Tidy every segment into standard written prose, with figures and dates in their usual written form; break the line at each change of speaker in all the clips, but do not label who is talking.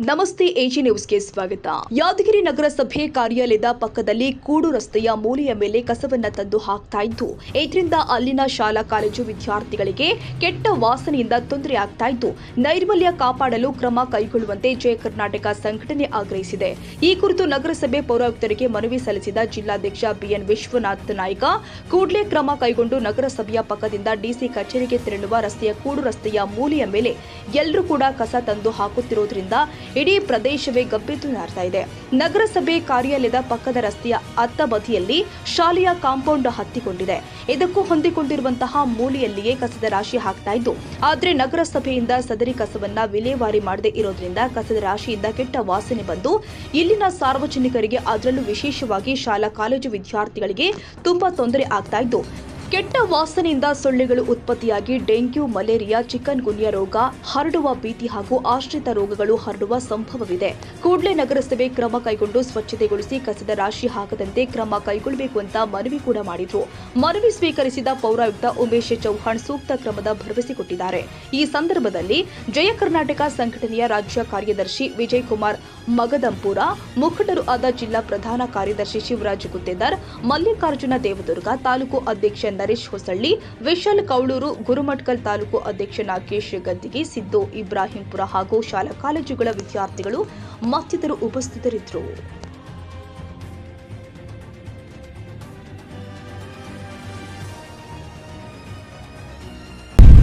ನಮಸ್ತೆ ಎಜಿ ನ್ಯೂಸ್ಗೆ ಸ್ವಾಗತ. ಯಾದಗಿರಿ ನಗರಸಭೆ ಕಾರ್ಯಾಲಯದ ಪಕ್ಕದಲ್ಲಿ ಕೂಡು ರಸ್ತೆಯ ಮೂಲೆಯ ಮೇಲೆ ಕಸವನ್ನ ತಂದು ಹಾಕ್ತಾ ಇದ್ದು, ಇದರಿಂದ ಅಲ್ಲಿನ ಶಾಲಾ ಕಾಲೇಜು ವಿದ್ಯಾರ್ಥಿಗಳಿಗೆ ಕೆಟ್ಟ ವಾಸನೆಯಿಂದ ತೊಂದರೆ ಆಗ್ತಾ ಇದ್ದು, ನೈರ್ಮಲ್ಯ ಕಾಪಾಡಲು ಕ್ರಮ ಕೈಗೊಳ್ಳುವಂತೆ ಜಯ ಕರ್ನಾಟಕ ಸಂಘಟನೆ ಆಗ್ರಹಿಸಿದೆ. ಈ ಕುರಿತು ನಗರಸಭೆ ಪೌರಾಯುಕ್ತರಿಗೆ ಮನವಿ ಸಲ್ಲಿಸಿದ ಜಿಲ್ಲಾಧ್ಯಕ್ಷ ಬಿಎನ್ ವಿಶ್ವನಾಥ ನಾಯ್ಕ, ಕೂಡಲೇ ಕ್ರಮ ಕೈಗೊಂಡು ನಗರಸಭೆಯ ಪಕ್ಕದಿಂದ ಡಿಸಿ ಕಚೇರಿಗೆ ತೆರಳುವ ರಸ್ತೆಯ ಕೂಡು ರಸ್ತೆಯ ಮೂಲೆಯ ಮೇಲೆ ಎಲ್ಲರೂ ಕೂಡ ಕಸ ತಂದು ಹಾಕುತ್ತಿರುವುದರಿಂದ ಇಡೀ ಪ್ರದೇಶವೇ ಗಬ್ಬೆದ್ದು ನಾರ್ತಾ ಇದೆ. ನಗರಸಭೆ ಕಾರ್ಯಾಲಯದ ಪಕ್ಕದ ರಸ್ತೆಯ ಅತ್ತ ಬದಿಯಲ್ಲಿ ಶಾಲೆಯ ಕಾಂಪೌಂಡ್ ಹತ್ತಿಕೊಂಡಿದೆ. ಇದಕ್ಕೂ ಹೊಂದಿಕೊಂಡಿರುವಂತಹ ಮೂಲೆಯಲ್ಲಿಯೇ ಕಸದ ರಾಶಿ ಹಾಕ್ತಾ ಇದ್ದು, ಆದರೆ ನಗರಸಭೆಯಿಂದ ಸದರಿ ಕಸವನ್ನ ವಿಲೇವಾರಿ ಮಾಡದೇ ಇರೋದ್ರಿಂದ ಕಸದ ರಾಶಿಯಿಂದ ಕೆಟ್ಟ ವಾಸನೆ ಬಂದು ಇಲ್ಲಿನ ಸಾರ್ವಜನಿಕರಿಗೆ, ಅದರಲ್ಲೂ ವಿಶೇಷವಾಗಿ ಶಾಲಾ ಕಾಲೇಜು ವಿದ್ಯಾರ್ಥಿಗಳಿಗೆ ತುಂಬಾ ತೊಂದರೆ ಆಗ್ತಾ ಇದ್ದು, ಕೆಟ್ಟ ವಾಸನೆಯಿಂದ ಸೊಳ್ಳೆಗಳು ಉತ್ಪತ್ತಿಯಾಗಿ ಡೆಂಗ್ಯೂ, ಮಲೇರಿಯಾ, ಚಿಕನ್ ಗುನ್ಯಾ ರೋಗ ಹರಡುವ ಭೀತಿ ಹಾಗೂ ಆಶ್ರಿತ ರೋಗಗಳು ಹರಡುವ ಸಂಭವವಿದೆ. ಕೂಡಲೇ ನಗರಸಭೆ ಕ್ರಮ ಕೈಗೊಂಡು ಸ್ವಚ್ಛತೆಗೊಳಿಸಿ ಕಸದ ರಾಶಿ ಹಾಕದಂತೆ ಕ್ರಮ ಕೈಗೊಳ್ಳಬೇಕು ಅಂತ ಮನವಿ ಕೂಡ ಮಾಡಿದ್ರು. ಮನವಿ ಸ್ವೀಕರಿಸಿದ ಪೌರಾಯುಕ್ತ ಉಮೇಶ್ ಚೌಹಾಣ್ ಸೂಕ್ತ ಕ್ರಮದ ಭರವಸೆ ಕೊಟ್ಟಿದ್ದಾರೆ. ಈ ಸಂದರ್ಭದಲ್ಲಿ ಜಯ ಕರ್ನಾಟಕ ಸಂಘಟನೆಯ ರಾಜ್ಯ ಕಾರ್ಯದರ್ಶಿ ವಿಜಯ್ ಕುಮಾರ್ ಮಗದಂಪುರ, ಮುಖಂಡರು ಆದ ಜಿಲ್ಲಾ ಪ್ರಧಾನ ಕಾರ್ಯದರ್ಶಿ ಶಿವರಾಜ್ ಗುತ್ತೇದಾರ್, ಮಲ್ಲಿಕಾರ್ಜುನ ದೇವದುರ್ಗ, ತಾಲೂಕು ಅಧ್ಯಕ್ಷ ನರೇಶ್ ಹೊಸಳ್ಳಿ, ವಿಶಾಲ್ ಕೌಳೂರು, ಗುರುಮಠಕಲ್ ತಾಲೂಕು ಅಧ್ಯಕ್ಷ ನಾಗೇಶ್ ಗದ್ದಿಗೆ, ಸಿದ್ದು ಇಬ್ರಾಹಿಂಪುರ ಹಾಗೂ ಶಾಲಾ ಕಾಲೇಜುಗಳ ವಿದ್ಯಾರ್ಥಿಗಳು ಮತ್ತಿತರರು ಉಪಸ್ಥಿತರಿದ್ದರು.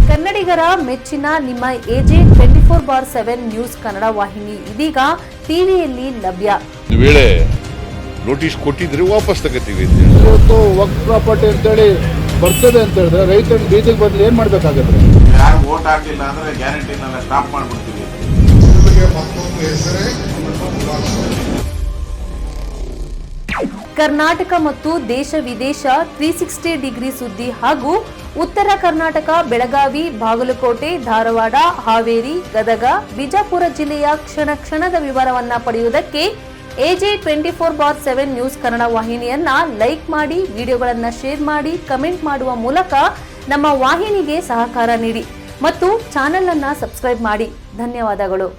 ಕನ್ನಡಿಗರ ಮೆಚ್ಚಿನ ನಿಮ್ಮ ಎಜೆ 24/7 ನ್ಯೂಸ್ ಕನ್ನಡ ವಾಹಿನಿ ಇದೀಗ ಟಿವಿಯಲ್ಲಿ ಲಭ್ಯ.
ವೇಳೆ ನೋಟಿಸ್ ಕೊಟ್ಟಿದ್ರೆ ವಾಪಸ್ ತಗೋತೀವಿ.
ಇವತ್ತು ವಕ್ಫ್ ಪ್ರಾಪರ್ಟಿ ಅಂತೇಳಿ ಬರ್ತದೆ ಅಂತ ಹೇಳಿದ್ರೆ ರೈತರು ಬೀದಿಗೆ ಬದಲು ಏನ್ ಮಾಡ್ಬೇಕಾಗತ್ತೆ?
ಯಾರು ವೋಟ್ ಹಾಕಿಲ್ಲ ಅಂದ್ರೆ ಗ್ಯಾರಂಟಿನೆಲ್ಲ ಸ್ಟಾಪ್ ಮಾಡ್ಬಿಡ್ತೀವಿ.
ಕರ್ನಾಟಕ ಮತ್ತು ದೇಶ ವಿದೇಶ 360 ಡಿಗ್ರಿ ಸುದ್ದಿ ಹಾಗೂ ಉತ್ತರ ಕರ್ನಾಟಕ, ಬೆಳಗಾವಿ, ಬಾಗಲಕೋಟೆ, ಧಾರವಾಡ, ಹಾವೇರಿ, ಗದಗ, ಬಿಜಾಪುರ ಜಿಲ್ಲೆಯ ಕ್ಷಣ ಕ್ಷಣದ ವಿವರವನ್ನ ಪಡೆಯುವುದಕ್ಕೆ ಎಜೆ 24/7 ನ್ಯೂಸ್ ಕನ್ನಡ ವಾಹಿನಿಯನ್ನ ಲೈಕ್ ಮಾಡಿ, ವಿಡಿಯೋಗಳನ್ನ ಶೇರ್ ಮಾಡಿ, ಕಮೆಂಟ್ ಮಾಡುವ ಮೂಲಕ ನಮ್ಮ ವಾಹಿನಿಗೆ ಸಹಕಾರ ನೀಡಿ ಮತ್ತು ಚಾನೆಲ್ ಅನ್ನ ಸಬ್ಸ್ಕ್ರೈಬ್ ಮಾಡಿ. ಧನ್ಯವಾದಗಳು.